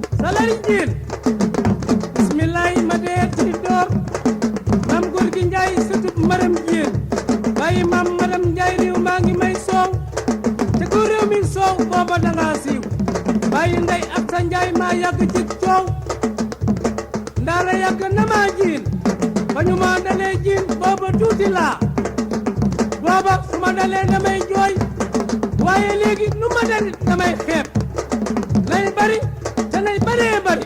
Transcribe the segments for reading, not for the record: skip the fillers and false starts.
salari jiin bismillahi ma dee ci door maam góor gi njaay sëtub maram jiin bàyyi maam maram njaay riw maa ngi may soow te ko réew mi soow booba danga siiw bàyyi ndey ak sa njaay maa yàgg ci coow ndaara yàgg na maa jiin ba ñu ma dalee jiin booba tuuti laa booba su ma dalee damay jooy waaye léegi nu ma dalit damay xeeb nay bari te nay baree bari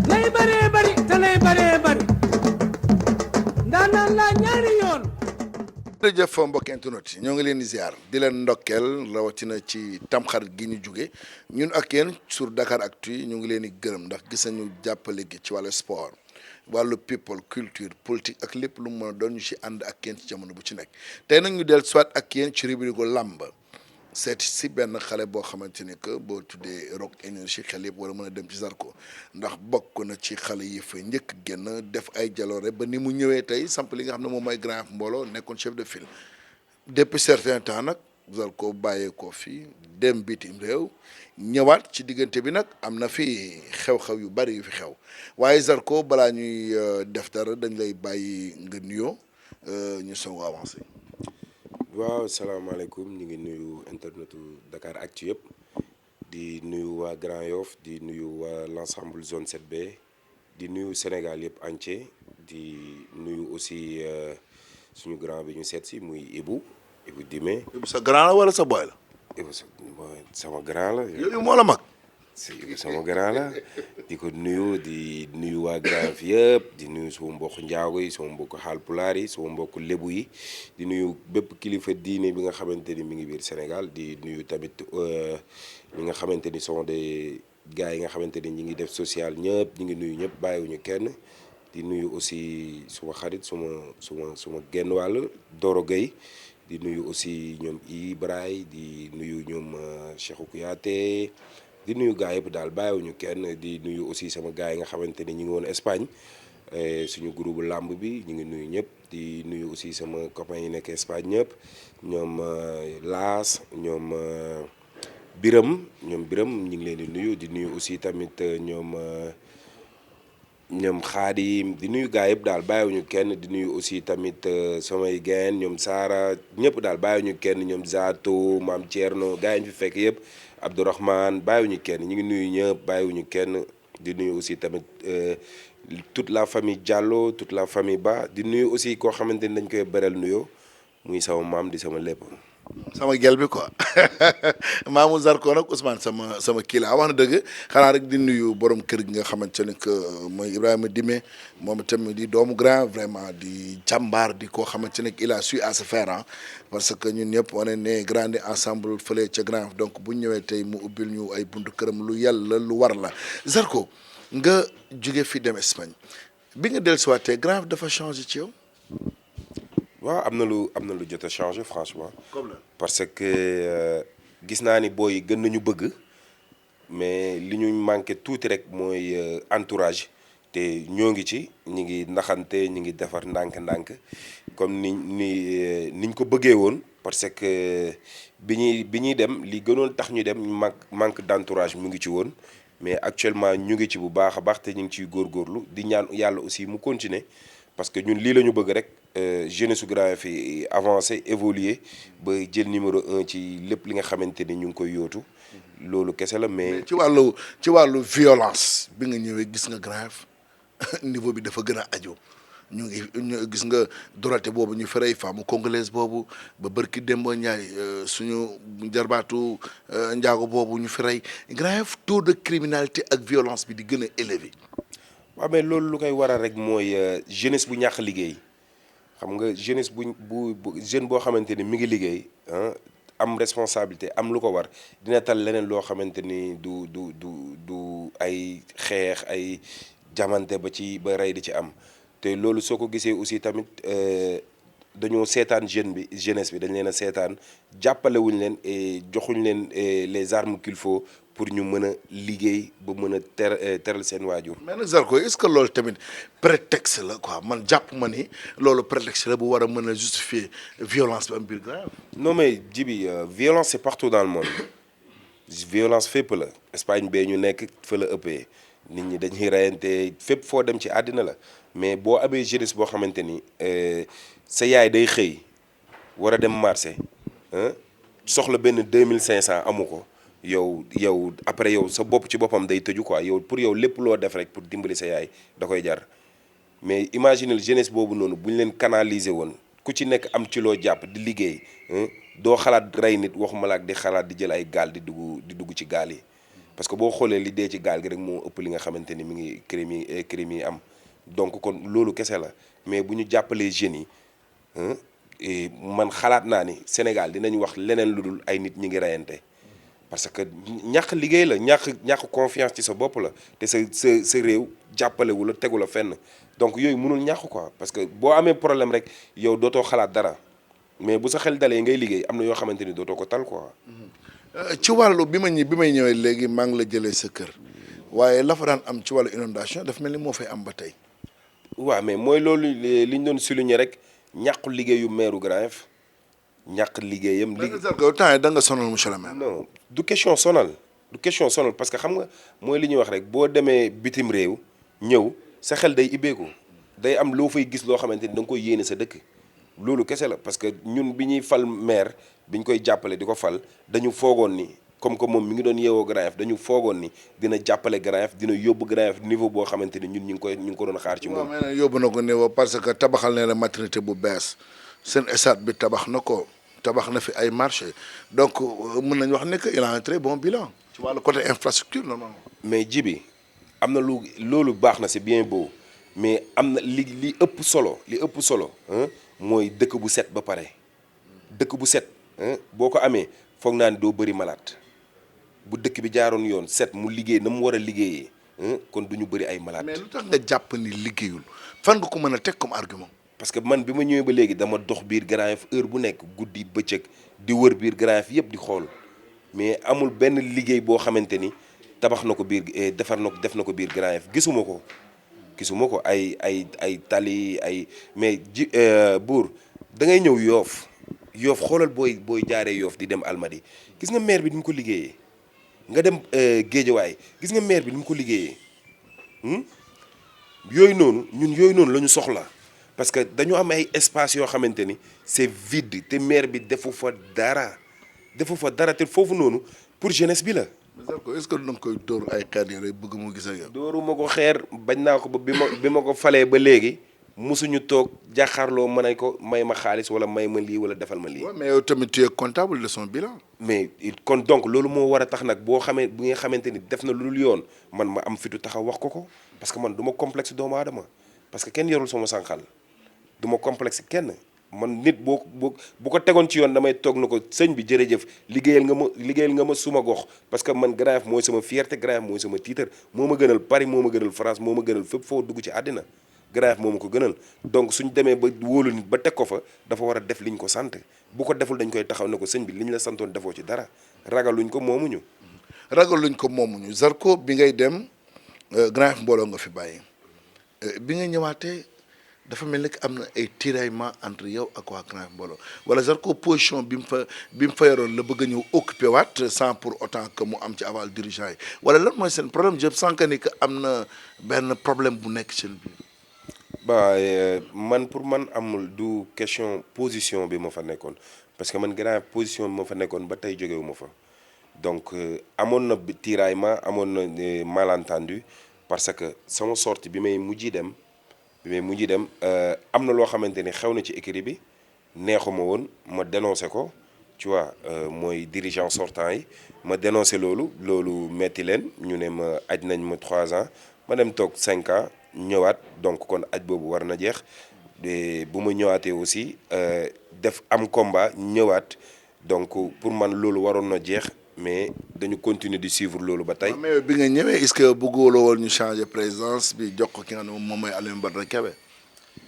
nay baree bari te nay baree bari ndaanaan laa ñaari yoon. jërëjëf mbokk internet yi ñoo ngi leen di ziar di leen ndokkeel rawatina ci tamxarit gi ñu jóge ñun ak yéen sur Dakaractu ñu ngi leen di gërëm ndax gis nañu jàppale gi ci wàllu sport wàllu people culture politique ak lépp lu mu mën a doon ñu ci ànd ak yéen ci jamono bu ci nekk tey nag ñu del soit ak yéen ci rubrique làmb seet si benn xale boo xamante ni que boo tuddee Rock Énergie xel yëpp war a mën a dem ci Zarko ndax bokk na ci xale yi fa njëkk génn def ay jaloore ba ni mu ñëwee tey samp li nga xam ne moom mooy Grand Yoff mbooloo nekkoon chef de file depuis certain temps nag Zarko bàyyeekoo fii dem bitim réew ñëwaat ci diggante bi nag am na fi xew-xew yu bari yu fi xew waaye Zarko balaa ñuy def dara dañ lay bàyyi nga nuyoo ñu soog a avancé. waaw salaamaaleykum ñu ngi nuyu internetu Dakaractu yëpp di nuyu waa Grand Yoff di nuyu waa l'ensemble zone 7B di nuyu Sénégal yëpp entier di nuyu aussi suñu grand bi ñu seet si muy Ibou Dime. Ibou sa grand la wala sa boy la. Ibou sama grand la. yooyu moo la mag. si sama grand la di ko nuyu di nuyu waa Grand Yoff yëpp di nuyu suma mbokk njaago yi suma mbokk Haalpulaar yi suma mbokk lébu yi di nuyu bépp kilifa diine bi nga xamante ni mi ngi biir Sénégal di nuyu tamit ñi nga xamante ni sont des gars yi nga xamante ni ñi ngi def social ñëpp ñi ngi nuyu ñëpp bàyyiwuñu kenn di nuyu aussi suma xarit suma genn wàll Doro Gueye di nuyu aussi ñoom Ibrahima di nuyu ñoom Cheikhou Kouyaté di nuyu gars yëpp daal bàyyiwuñu kenn di nuyu aussi sama gars yi nga xamante ni ñu ngi woon Espagne suñu groupe làmb bi ñu ngi nuyu ñëpp di nuyu aussi sama copains yi nekk Espagne ñëpp ñoom Laas ñoom Biram ñu ngi leen di nuyu aussi tamit ñoom Xaadim di nuyu gars yëpp daal bàyyiwuñu kenn di nuyu aussi tamit samay gain ñoom Saara ñëpp daal bàyyiwuñu kenn ñoom Zato Maam Thierno gars yi ñu fi fekk yëpp Abdourahmane bàyyiwuñu kenn ñu ngi nuyu ñëpp bàyyiwuñu kenn di nuyu aussi tamit toute la famille Diallo toute la famille Ba di nuyu aussi koo xamante ni dañ koy beral nuyoo muy sama maam di sama lépp. sama gel bi quoi maamu Zarko nag Ousmane sama kii la wax na dëgg xanaa rek di nuyu borom kër gi nga xamante ne que mooy Ibrahima Dime moom tamit di doomu grand vraiment di jàmbaar di koo xamante ne il a su à se faire parce que ñun ñëpp on est né grandi ensemble fële ca Grand Yoff donc bu ñëwee tey mu ubbil ñu ay buntu këram lu yàlla lu war la Zarko nga jóge fi dem Espagne bi nga dellusiwaatee Grand Yoff dafa changé ci yow. waaw am na lu jot a changé franchement. comme parce que gis naa ni booy gën nañu bëgg mais li ñu manqué tuuti rek mooy entourage te ñoo ngi ci ñi ngi naxante ñi ngi defar ndànk-ndànk comme niñ ko bëggee woon parce que bi ñuy dem li gënoon tax ñu dem manque d'entourage mu ngi ci woon mais actuellement ñu ngi ci bu baax a baax te ñu ngi ciy góorgóorlu di ñaan yàlla aussi mu continuer parce que ñun lii la ñu bëgg rek jeunesse su Grand Yoff yi avancé évoluer ba jël numéro 1 ci lépp li nga xamante ni ñu ngi koy yootu loolu kese la mais. ci wàllu violence bi nga ñëwee gis nga Grand Yoff niveau bi dafa gën a aju ñu gis nga Dorothée boobu ñu ferey femme congolaise boobu ba bërki Demba Ndiaye suñu jarbaatu njaago boobu ñu ferey Grand Yoff taux de criminalité ak violence bi di gën a élevé. waaw mais loolu lu koy waral rek mooy jeunesse bu ñàkk liggéey xam nga jeunesse bu jeune boo xamante ni mi ngi liggéey am responsabilité am lu ko war dina tal leneen loo xamante ni du ay xeex ay jamante ba rey di ci am te loolu soo ko gisee aussi tamit dañoo seetaan jeunesse bi dañ leen a seetaan jàppalewuñ leen et joxuñ leen les armes qu'il faut pour ñu mën a liggéey ba mën a teral seen waajur. mais nag Zarko est-ce que loolu tamit prétexte la quoi man jàpp ma ni loolu prétexte la bu war a mën a justifier violence bi am biir Grand Yoff. non mais Djibi violence c'est partout dans le monde violence fépp la Espagne bee ñu nekk fa la ëppee nit ñi dañuy reyante fépp foo dem ci àddina la mais boo amee jeunesse boo xamante ni sa yaay day xëy war a dem marché soxla benn 2500 amu ko yow après yow sa bopp ci boppam day tëju quoi yow pour yow lépp loo def rek pour dimbali sa yaay da koy jar mais imaginez jeunesse boobu noonu bu ñu leen canaliser woon ku ci nekk am ci loo jàpp di liggéey doo xalaat rey nit waxuma la ak di xalaat di jël ay gaal di dugg ci gaal yi parce que boo xoolee li dee ci gaal gi rek moo ëpp li nga xamante ni mi ngi crime yi am donc kon loolu kese la mais bu ñu jàppalee jeunes yi man xalaat naa ni Sénégal dinañ wax leneen lu dul ay nit ñi ngi reyante parce que ñàkk liggéey la ñàkk confiance ci sa bopp la te sa réew jàppalewu la tegu la fenn donc yooyu mënul ñàkk quoi parce que boo amee problème rek yow dootoo xalaat dara mais bu sa xel dalee ngay liggéey am na yoo xamante ni dootoo ko tal quoi. ci wàllu bi may ñëwee léegi maa ngi la jëlee sa kër waaye la fa daan am ci wàllu inondation daf mel ni moo fay am ba tey. waaw mais mooy loolu li ñu doon souligner rek ñàkku liggéeyu maire Grand Yoff ñàkk liggéeyam. temps yi da nga sonal monsieur le maire. non du question sonal parce que xam nga mooy li ñuy wax rek boo demee bitim réew ñëw sa xel day ibbeeku day am loo fay gis loo xamante ni da nga koy yéene sa dëkk loolu kese la parce que ñun bi ñuy fal maire bi ñu koy jàppale di ko fal dañu foogoon ni comme que moom mi ngi doon yeewoo Grand Yoff dañu foogoon ni dina jàppale Grand Yoff dina yóbbu Grand Yoff niveau boo xamante ni ñun ñu ngi ko doon xaar ci moom. waaw yóbbu na ko niveau parce que tabaxal ne la maternité bu bees seen stade bi tabax na fi ay marché donc mën nañu wax ne que il a un très bon bilan ci wàllu côté infrastructure normalement. mais jibi am na loolu baax na c'est bien beau mais am na li ëpp solo mooy dëkk bu set ba pare dëkk bu set boo ko amee foog naa ni doo bëri malade bu dëkk bi jaaroon yoon set mu liggéey na mu war a liggéeyee kon du ñu bëri ay malade. mais lu tax nga jàpp ni liggéeyul fan nga ko mën a teg comme argument. parce que man bi ma ñëwee ba léegi dama dox biir Grand Yoff heure bu nekk guddi bëccëg di wër biir Grand Yoff yëpp di xool mais amul benn liggéey boo xamante ni tabax na ko biir def na ko biir Grand Yoff gisuma ko ay tali ay mais buur da ngay ñëw Yoff xoolal booy jaaree Yoff di dem Almadi gis nga maire bi ni mu ko liggéeyee nga dem Géejawaay gis nga maire bi ni mu ko liggéeyee yooyu noonu la ñu soxla parce que dañu am ay espace yoo xamante ni c'est vide te maire bi defu fa dara te foofu noonu pour jeunesse bi la. est-ce que da nga koy dóor ay xeer yooyu bëgg mu gis ak yow. dóoruma ko xeer bañ naa ko ba bi ma ko falee ba léegi musuñu toog jàkkaarloo mën nañ ko may ma xaalis wala may ma lii wala defal ma lii. mais yow tamit tu es comptable de son bilan. mais kon donc loolu moo war a tax nag bu nga xamante ni def na lu dul yoon man ma am fitu taxaw wax ko parce que man du ma complexe doomu aadama parce que kenn yorul sama sànqal du ma complexe kenn man nit bu ko tegoon ci yoon damay toog na ko sëñ bi jërëjëf liggéeyal nga ma suma gox parce que man Grand Yoff mooy sama fierté Grand Yoff mooy sama titre moo ma gënal Paris moo ma gënal France moo ma gënal fépp foo dugg ci àddina Grand Yoff moo ma ko gënal donc suñ demee ba wóolu nit ba teg ko fa dafa war a def liñ ko sant bu ko deful dañ koy taxaw ne ko sëñ bi liñ la santoon defoo ci dara ragaluñ ko moomuñu Zarko bi ngay dem Grand Yoff mbooloo nga fi bàyyi bi nga ñëwaatee dafa mel ni am na ay tiraillement entre yow ak waa Grand Yoff mbooloo wala Zarko position bi mu fa yoroon la bëgg a ñëw occupé waat sans pour autant que mu am ci aval dirigeant yi wala lan mooy seen problème je sens que ni que am na benn problème bu nekk seen biir. man pour man amul du question position bi ma fa nekkoon parce que man Grand Yoff position bi ma fa nekkoon ba tey jógewu ma fa donc amoon na tiraillement amoon na malentendu parce que sama sortie bi may mujj dem am na loo xamante ni xew na ci écurie bi neexuma woon ma dénoncé ko tu vois mooy dirigeant sortant yi ma dénoncé loolu metti leen ñu ne ma aj nañ ma 3 ans ma dem toog 5 ans ñëwaat donc kon aj boobu war na jeex bu ma ñëwaatee aussi def am combat ñëwaat donc pour man loolu waroon na jeex mais dañu continuer di suivre loolu ba tey. mais bi nga ñëwee est-ce que bëggooloo woon ñu changer présidence bi jox ko ki nga xam ne moom mooy Alioune Badara Kébé.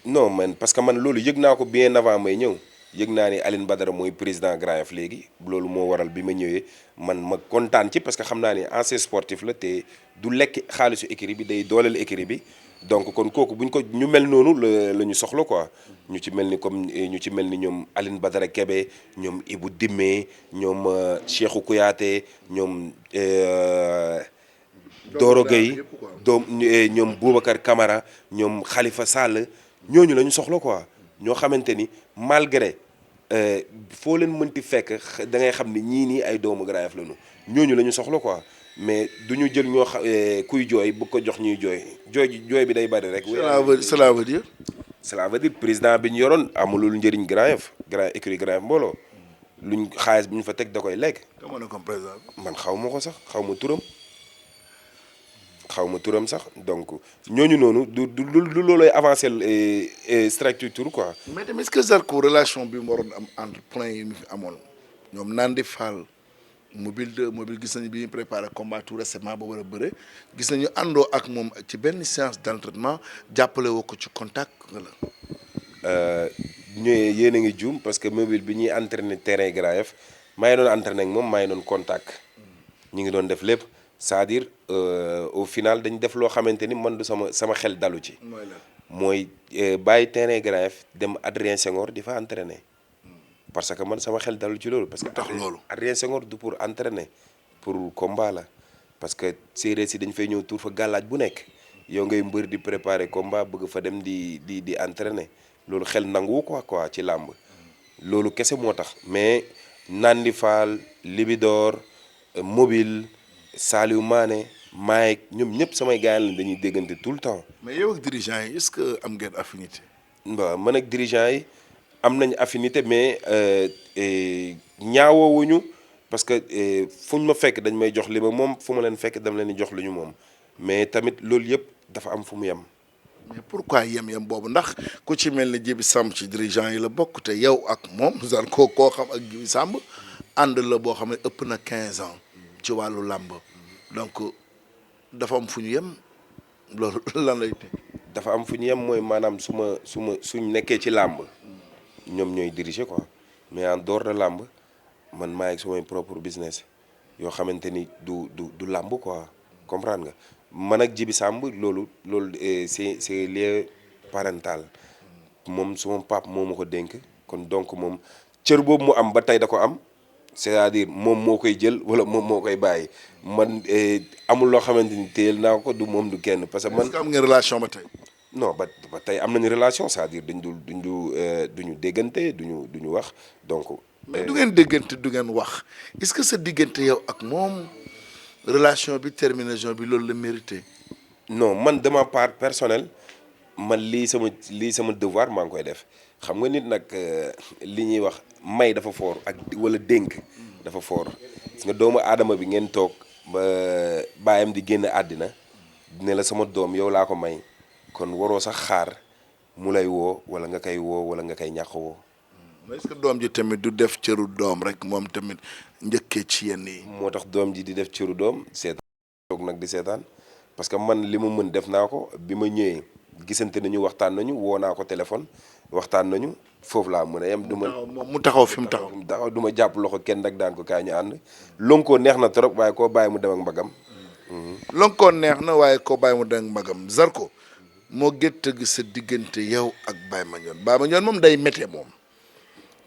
non man parce que man loolu yëg naa ko bien avant may ñëw yëg naa ni Alioune Badara mooy président Grand Yoff léegi loolu moo waral bi ma ñëwee man ma kontaan ci parce que xam naa ni ancien sportif la te du lekk xaalisu écurie bi day dooleel écurie bi donc kon kooku buñ ko ñu mel noonu la ñu soxla quoi ñu ci mel ni comme ñu ci mel ni ñoom Aline Badara Kebe ñoom Ibou Dimmé ñoom Cheikhou Kouyaté ñoom Doro Gueye ñoom Boubacar Camara ñoom Khalifa Sall ñooñu la ñu soxla quoi ñoo xamante ni malgré foo leen mënti fekk da ngay xam ni ñii nii ay doomu Grand Yoff lañu ñooñu la ñu soxla quoi mais du ñu jël ñoo kuy jooy bëgg ko jox ñuy jooy bi day bari rek. cela veut dire. cela veut dire président bi ñu yoroon amulul njëriñ Grand Yoff écurie Grand Yoff mbooloo luñ xaalis bi ñu fa teg da koy lekk. comment comme président. man xaw ma ko sax xaw ma turam sax donc ñooñu noonu du loolooy avancer structure quoi. mais tamit est-ce que Zarko relation bi mu waroon am entre plein yi mu fi amoon ñoom Nandi Fall mobile gis nañu bi ñu préparé combat tout récemment ba war a bëre gis nañu àndoo ak moom ci benn séance d'entraînement jàppale woo ko ci contact wala. ñooy yéen a ngi juum parce que mobile bi ñuy entraîné terrain Grand Yoff maa ngi doon entraîné ak moom maa ngi doon contact ñu ngi doon def lépp c'est-à-dire au final dañ def loo xamante ni man du sama xel dalu ci. mooy bàyyi terrain Grand Yoff dem Adrien Senghor di fa entraîné. parce que man sama xel dalu ci loolu. parce que tax loolu Adrien Senghor du pour entraîner pour combat la parce que séeréer si dañ fay ñëw tuur fa gàllaaj bu nekk yow ngay mbër di préparer combat bëgg fa dem di entraîner loolu xel nangu quoi ci làmb loolu kese moo tax mais Nandi Fall Libidor Mobile Saliou Mané Mike ñoom ñëpp samay gars lañ dañuy déggante tout le temps. mais yow ak dirigeant yi est-ce que am ngeen affinité. waaw man ak dirigeant yi am nañ affinité mais ñaawoowuñu parce que fuñ ma fekk dañ may jox li ma moom fu ma leen fekk dama leen di jox li ñu moom mais tamit loolu yëpp dafa am fu mu yem. mais pourquoi yem boobu ndax ku ci mel ni Djiby Samb ci dirigeant yi la bokk te yow ak moom Zarko koo xam ak Djiby Samb ànd la boo xam ne ëpp na 15 ans ci wàllu làmb donc dafa am fu ñu yem loolu lan lay teg. dafa am fu ñu yem mooy maanaam suñ nekkee ci làmb ñoom ñooy diriger quoi mais en dehors de làmb man maa ngi sumay propre business yoo xamante ni du làmb quoi comprendre nga man ak Djiby Samb loolu c'est lié parental moom suma pap moo ma ko dénk kon donc moom cër boobu mu am ba tey da ko am c'est-à-dire moom moo koy jël wala moom moo koy bàyyi man amul loo xamante ni téyel naa ko du moom du kenn parce que man. est-ce que am ngeen relation ba tey. non ba tey am nañu relation c'est-à-dire duñu déggante duñu wax donc. mais du ngeen déggante du ngeen wax est-ce que sa diggante yow ak moom relation bi terminaison bi loolu la mérité. non man de ma part personnelle man lii sama devoir maa ngi koy def xam nga nit nag li ñuy wax may dafa foor ak wala dénk dafa foor gis nga doomu aadama bi ngeen toog ba baayam di génn àddina ne la sama doom yow laa ko may kon waroo sax xaar mu lay woo wala nga koy woo wala nga koy ñàkk woo. mais est-ce que doom ji tamit du def cëru doom rek moom tamit njëkkee ci yenn yi. moo tax doom ji di def cëru doom seetaan toog nag di seetaan parce que man li ma mën def naa ko bi ma ñëwee gisante nañu waxtaan nañu woo naa ko téléphone waxtaan nañu foofu laa mën a yem. du ma mu taxaw fi mu taxaw. du ma jàpp loxo kenn nag daan ko kaay ñu ànd lonkoo neex na trop waaye koo bàyyi mu dem ak mbagam. lonkoo neex na waaye koo bàyyi mu dem ak mbagam Zarko moo gën tëgg sa diggante yow ak Baye Mandione moom day méttee moom.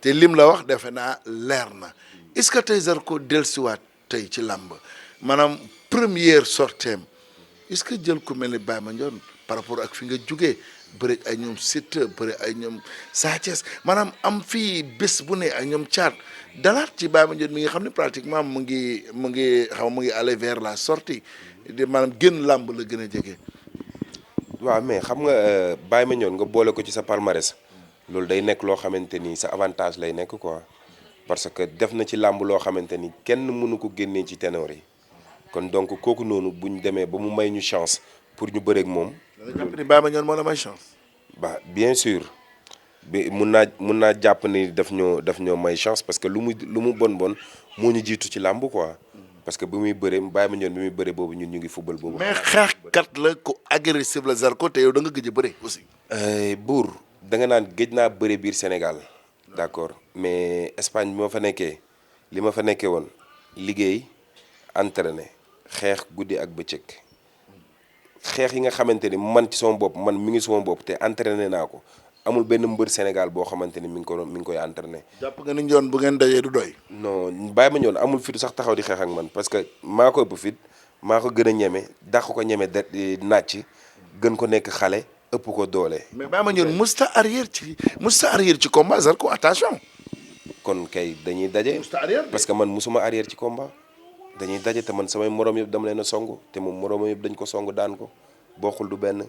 te lim la wax defe naa leer na est-ce que tey Zarko dellusiwaat tey ci làmb maanaam première sorteem est-ce que jël ku mel ni Baye Mandione par rapport ak fi nga jugee bëri ay ñoom Siteu bëri ay ñoom Sa Thiès maanaam am fii bés bu ne ay ñoom caat dalaat ci Baye Mandione mi nga xam ne pratiquement mu ngi aller vers la sortie de maanaam génn làmb la gën a jege. waaw mais xam nga Baye Mandione nga boole ko ci sa palmarès. loolu day nekk loo xamante ni sa avantage lay nekk quoi parce que def na ci làmb loo xamante ni kenn mënu ko génnee ci ténor yi kon donc kooku noonu bu ñu demee ba mu may ñu chance pour ñu bëreeg moom. da nga jàpp ni Baye Mandione moo la may chance. ba bien sûr bi mun naa jàpp ni daf ñoo may chance parce que lu mu bon moo ñu jiitu ci làmb quoi parce que bi muy bëree Baye Mandione bi muy bëree boobu ñun ñu ngi football boobu. mais xeexkat la ko agressif la Zarko te yow da nga gëj a bëre aussi. buur. da nga naan géej naa bëre biir Sénégal d'accord mais Espagne bi ma fa nekkee li ma fa nekkee woon liggéey entraîné xeex guddi ak bëccëg xeex yi nga xamante ni man ci sama bopp man mi ngi sama bopp te entraîné naa ko amul benn mbër Sénégal boo xamante ni mi ngi koy entraîné. jàpp nga ni ñoon bu ngeen dajee du doy. non bàyyi ma ñoon amul fitu sax taxaw di xeex ak man parce que maa ko ëpp fit maa ko gën a ñeme dàq ko ñeme nàcc gën ko nekk xale ëpp ko doole. mais bàyyi ma ñoon musta arrière ci combat Zarko attention. kon kay dañuy daje. parce que man musuma arrière ci combat. dañuy daje te man samay morom yëpp dama leen a song te moom morom yëpp dañ ko song daan ko bokkul du benn.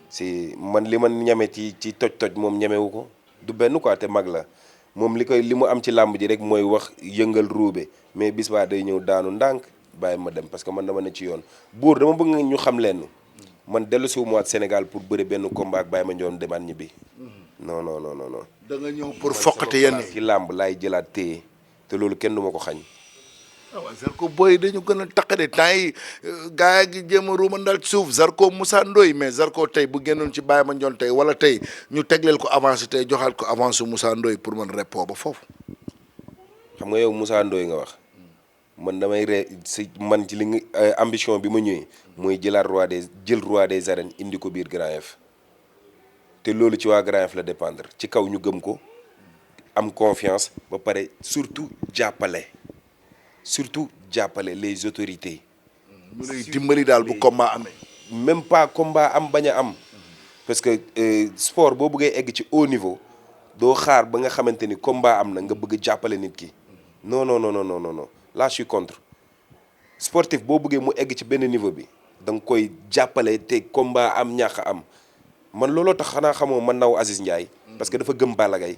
si man li man ñeme ci toj-toj moom ñemewu ko du benn quoi te mag la moom li mu am ci làmb ji rek mooy wax yëngal ruube mais bis baa day ñëw daanu ndànk bàyyi ma dem parce que man dama ne ci yoon. buur dama bëgg ñu xam leen man dellu si wu ma Sénégal pour bëri benn combat ak bàyyi ma ñoon demaat ñibbi. non non non non. da nga ñëw pour foqate yenn ci làmb laay jëlaat téye te loolu kenn du ma ko xañ. waaw Zarko booy dañu gën a taqade temps yi gaa gi jéem a ruumandal ci suuf Zarko Moussa Ndoye mais Zarko tey bu génnoon ci Baye Mandione tey wala tey ñu tegleel ko avancé tey joxaat ko avance Moussa Ndoye pour mën répondre ba foofu. xam nga yow Moussa Ndoye nga wax man damay man ci li nga ambition bi ma ñëwee mooy jël roi des arènes indi ko biir Grand Yoff te loolu ci waa Grand Yoff la dépendre ci kaw ñu gëm ko am confiance ba pare surtout jàppale les autorités. ñu lay dimbali daal bu combat amee. même pas combat am bañ a am parce que sport boo bëggee egg ci haut niveau doo xaar ba nga xamante ni combat am na nga bëgg jàppale nit ki non non non non non non là je suis contre sportif boo bëggee mu egg ci benn niveau bi da nga koy jàppale te combat am ñàkk am man looloo tax xanaa xamoo man naw Aziz Ndiaye parce que dafa gëm Balla Gaye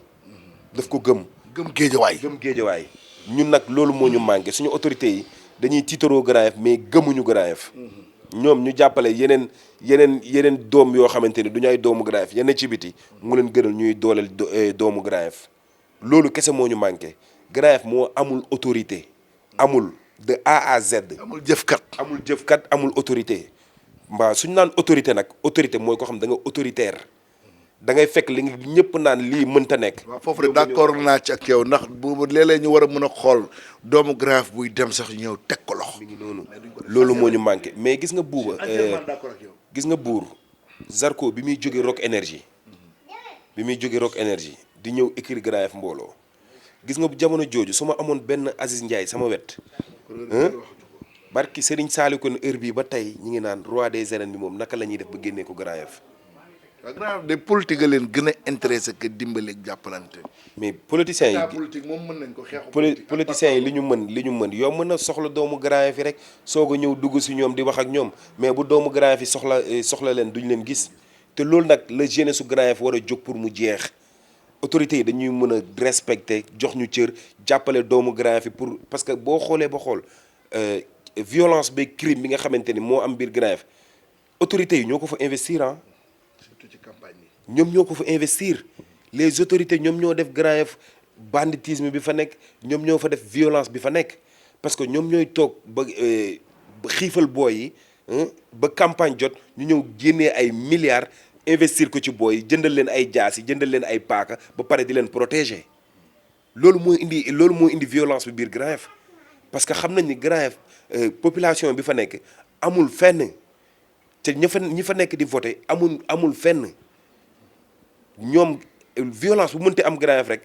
daf ko gëm. gëm géejawaay. ñun nag loolu moo ñu manqué suñu autorités yi dañuy tiitaroo Grand Yoff mais gëmuñu Grand Yoff ñoom ñu jàppale yeneen doom yoo xamante ni du ñu ay doomu Grand Yoff yenn ci biti mu leen gënal ñuy dooleel doomu Grand Yoff loolu kese moo ñu manqué Grand Yoff moo amul autorité amul de A à Z. amul jëfkat amul autorité mbaa suñu naan autorité nag autorité mooy ko xam da nga autoritaire. da ngay fekk li ñëpp naan lii mënta nekk. waaw foofu rek d'accord naa ci ak yow ndax bu léeg-léeg ñu war a mën a xool doomu Grand Yoff buy dem sax ñëw teg ko loxo. mi ngi noonu loolu moo ñu manqué mais gis nga buuba. gis nga buur Zarko bi muy jóge Rock Énergie. di ñëw écurie Grand Yoff mbooloo. gis nga jamono jooju su ma amoon benn Aziz Ndiaye sama wet. barki Serigne Saliou kon heure bii ba tey ñu ngi naan roi des arènes bi moom naka la ñuy def ba génnee ko Grand Yoff. waaw Grand Yoff de politique leen gën a intéressé que dimbali ak jàppalante. mais politiciens yi politique moom mën nañ ko xeexu. politiciens yi li ñu mën yow mën na soxla doomu Grand Yoff yi rek soog a ñëw dugg si ñoom di wax ak ñoom mais bu doomu Grand Yoff yi soxla leen duñ leen gis te loolu nag la jeunesse su Grand Yoff war a jóg pour mu jeex autorités yi dañuy mën a respecter jox ñu cër jàppale doomu Grand Yoff yi pour parce que boo xoolee ba xool violence ba crime bi nga xamante ni moo am biir Grand Yoff autorités yi ñoo ko fa investir surtout ci campagne yi. ñoom ñoo ko fa investir les autorités ñoom ñoo def Grand Yoff banditisme bi fa nekk ñoom ñoo fa def violence bi fa nekk parce que ñoom ñooy toog ba xiifal booy yi ba campagne jot ñu ñëw génnee ay milliards investir ko ci booy yi jëndal leen ay jaas yi jëndal leen ay paaka ba pare di leen protéger loolu moo indi violence bi biir Grand Yoff parce que xam nañ ni Grand Yoff population bi fa nekk amul fenn. te ñi fa nekk di voté amul fenn ñoom violence bu mënti am Grand Yoff rek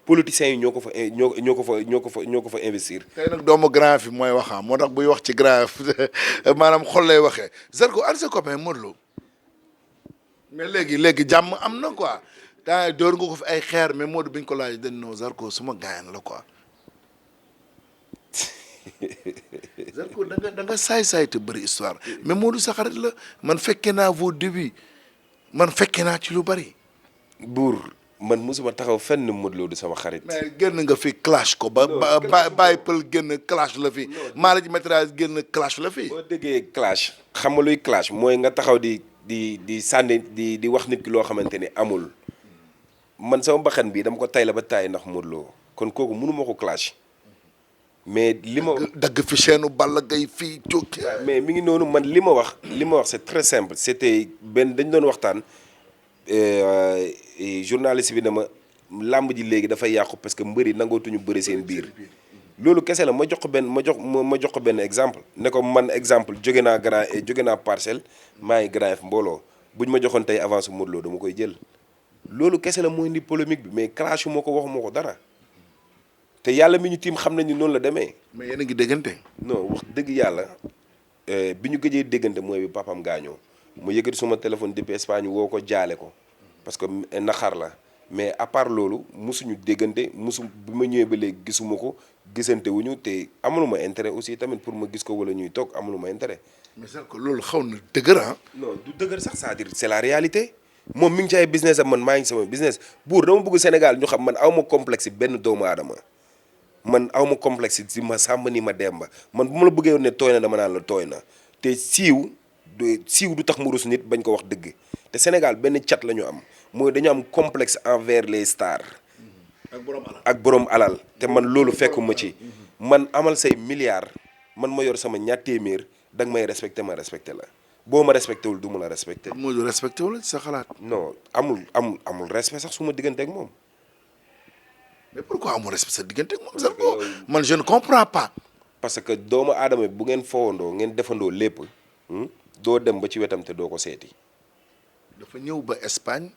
politiciens yi ñoo ko fa investir. tey nag doomu Grand Yoff mooy wax moo tax buy wax ci Grand Yoff maanaam xol lay waxee Zarko an sa copain Modou Lo mais léegi jàmm am na quoi daa door nga ko fi ay xeer mais Modou biñ ko laaj dañ noo Zarko suma gaayan la quoi. Zarko da nga saay te bëri histoire mais Modou sa xarit la man fekke naa vos débuts man fekke naa ci lu bëri. buur man mosuma taxaw fenn Modou Lo di sama xarit. mais génn nga fi clash ko ba bàyyi pël génn clash la fi maa la ji métrage génn clash la fi. boo déggee clash xam nga luy clash mooy nga taxaw di sànni di wax nit ki loo xamante ni amul man sama baxan bi dama ko tay la ba tay ndax Modou Lo kon kooku mënuma ko clash. mais li ma dagg fi chaîne Balla Gaye fii jóg. mais mi ngi noonu man li ma wax c'est très simple c'était dañ doon waxtaan journaliste bi ne ma làmb ji léegi dafay yàqu parce que mbëri nangootuñu bëri seen biir loolu kese la ma jox ko benn exemple ne ko man exemple jóge naa Parcelles maa ngi Grand Yoff mbooloo buñ ma joxoon tey avance Modou Lo dama koy jël loolu kese la mooy indi polémique bi mais clash moo ko waxuma ko dara te yàlla mi ñu tiim xam nañ ni noonu la demee. mais yéen a ngi déggante. non wax dëgg yàlla bi ñu gëjee déggante mooy bi papam gaañoo mu yëkkati suma téléphone depuis Espagne woo ko jaale ko parce que naxar la mais à part loolu musuñu déggante bi ma ñëwee ba léegi gisuma ko gisante wuñu te amaluma intérêt aussi tamit pour ma gis ko wala ñuy toog amaluma intérêt. mais sax ko loolu xaw na dëgër ah. non du dëgër sax c'est-à-dire c'est la réalité moom mi ngi ci ay business am man maa ngi sama business buur dama bëgg Sénégal ñu xam man awma complexe benn doomu aadama man awma complexe si ma sàmba ni ma demba man bu ma la bëggee woon ne tooy na dama naan la tooy na te siiw du tax mu rus nit bañ ko wax dëgg te Sénégal benn cat la ñu am mooy dañu am complexe envers les stars ak borom alal te man loolu fekkuma ci man amal say milliards man ma yor sama ñaar téeméer da nga may respecté ma respecté la boo ma respecté wul du ma la respecté. moo du respecté wala ci sa xalaat. non amul respect sax su ma diggante ak moom. mais pourquoi amul respect sa diggante ak moom sax man je ne comprends pas. parce que doomu aadama bu ngeen fowandoo ngeen defandoo lépp doo dem ba ci wetam te doo ko seeti. dafa ñëw ba Espagne.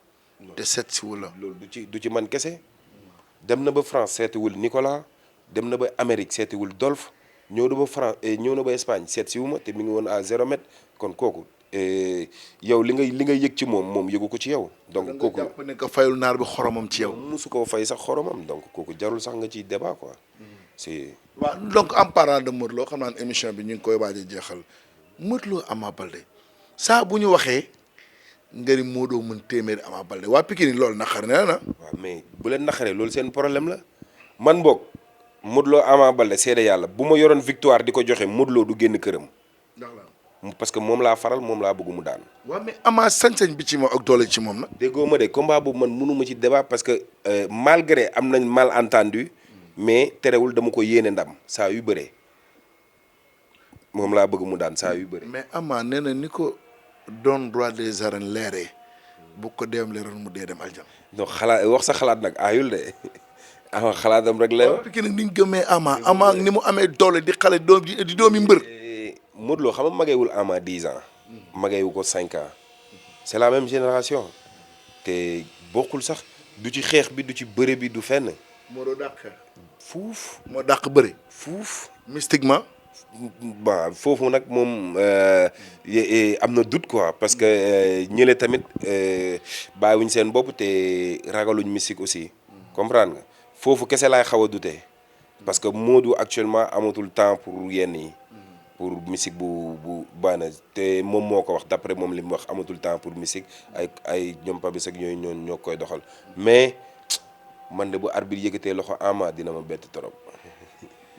te seet si wala. loolu du ci man kese. dem na ba France seetiwul Nicolas dem na ba Amérique seetiwul Dolph ñëw na ba Espagne seet si wu ma te mi ngi woon à 0 mètre kon kooku yow li nga yëg ci moom yëgu ko ci yow. donc kooku jàpp ne ko fayul naar bi xoromam ci yow. musu koo fay sax xoromam donc kooku jarul sax nga ciy débat quoi. c'est. waaw donc en parlant de Modou Lo xam naa ne émission bi ñu ngi koy waaj a jeexal Modou Lo Ama Baldé saa bu ñu waxee nga ni Modou mën téeméeri Ama Baldé waa Pikine loolu naqar na na. waaw mais bu leen naqaree loolu seen problème la man boog Modou Lo Ama Baldé seede yàlla bu ma yoroon victoire di ko joxe Modou Lo du génn këram. parce que moom laa faral moom laa bëgg mu daan. waaw mais Ama sañ-sañ bi ci moom ak doole ci moom nag. déggoo ma de combat boobu man mënu ma ci débat parce que malgré am nañ malentendu mais terewul dama ko yéene ndam saa yu bëree moom laa bëgg mu daan saa yu bëree. mais Ama nee na ni ko doon roi des arènes leeree bu ko deewam leeroon mu dee dem aljana. donc wax sa xalaat nag aayul de Ama xalaatam rek la. waaw Pikine nag ni ñu gëmee Ama ni mu amee doole di xale di doomi mbër. Modou Lo xam nga mageewul Ama 10 ans. mageewu ko 5 ans. c'est la même génération te bokkul sax du ci xeex bi du ci bëre bi du fenn. moo doo dàq xeex. fuuf. moo dàq bëre. fuuf. mystiquement. bon foofu nag moom am na doute quoi parce que ñële tamit bàyyiwuñ seen bopp te ragaluñ mystique aussi. comprendre nga foofu kese laay xaw a douter parce que Modou actuellement amatul temps pour yenn yi. pour musique bu baana te moom moo ko wax d'après moom li mu wax amatul temps pour musique ay ñoom Pabis ak ñooñu ñoo koy doxal mais man de bu arbitre yëkkatee loxo Ama dina ma bett trop.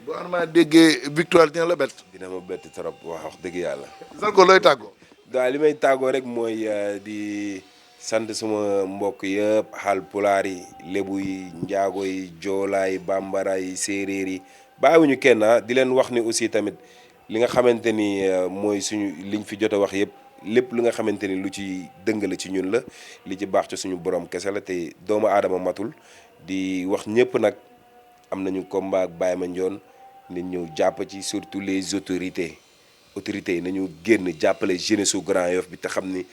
bu Ama déggee victoire dina la bett. dina ma bett trop wax dëgg yàlla. Zarko looy tàggoo. waaw li may tàggoo rek mooy di sant suma mbokk yëpp Haalpulaar yi Lebu yi Njaago yi Joola yi Bambara yi Séeréer yi bàyyiwuñu kenn di leen wax ni aussi tamit. li nga xamante ni mooy suñu liñ fi jot a wax yëpp lépp li nga xamante ni lu ci dëng la ci ñun la li ci baax ci suñu borom kese la te doomu aadama matul di wax ñëpp nag am nañu combat ak Baye Mandione nit ñëw jàpp ci surtout les autorités yi nañu génn jàppale jeunesse su Grand Yoff bi te xam ni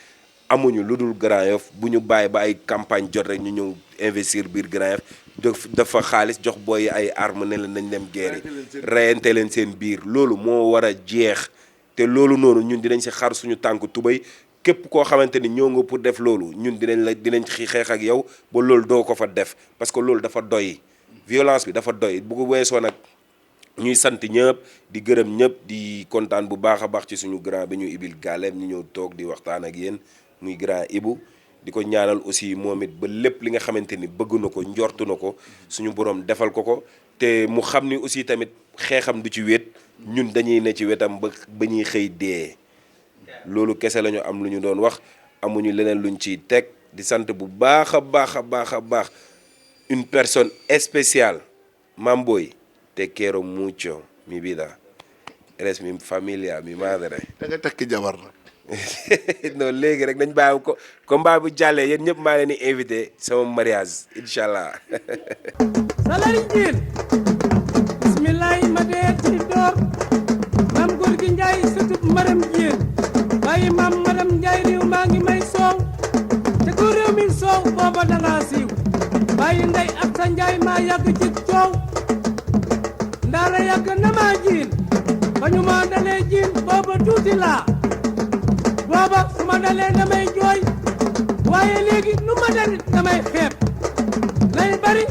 amuñu lu dul Grand Yoff bu ñu bàyyi ba ay campagne jot rek ñu ñëw investir biir Grand Yoff dafa xaalis jox booy ay arme ne leen nañ dem guerre yi reyante leen seen biir loolu moo war a jeex te loolu noonu ñun dinañ si xar suñu tànk tubéy képp koo xamante ni ñëw nga pour def loolu ñun dinañ xeex ak yow ba loolu doo ko fa def parce que loolu dafa doy violence bi dafa doy bu ko weesoo nag ñuy sant ñëpp di gërëm ñëpp di kontaan bu baax a baax ci suñu grand bi ñu ibil gaaleem ñu ñëw toog di waxtaan ak yéen muy grand Ibou di ko ñaanal aussi moom it ba lépp li nga xamante ni bëgg na ko njortu na ko suñu borom defal ko te mu xam ni aussi tamit xeexam du ci wéet ñun dañuy ne ci wetam ba ñuy xëy dee loolu kese la ñu am lu ñu doon wax amuñu leneen luñ ciy teg di sant bu baax a baax une personne spéciale Mamboy te quiero mucho mi vida eres mi familia mi madre. da nga takk jabar nag. non léegi rek nañ bàyyi ko combat bu jàllee yéen ñëpp maa leen di invité sama mariage incha allah. Salary Diène bismillaay ma dee ci door maam góor gi njaay sëtub maram jéen bàyyi maam maram njaay réew maa ngi may soow te ku réew mi soow booba danga siiw bàyyi ndey ak sa njaay maa yàgg ci coow ndaara yàgg na maa jiin ba ñu ma dalee jiin booba tuuti laa booba su ma dalee damay jooy waaye léegi nu ma dalit damay xeeb lay bari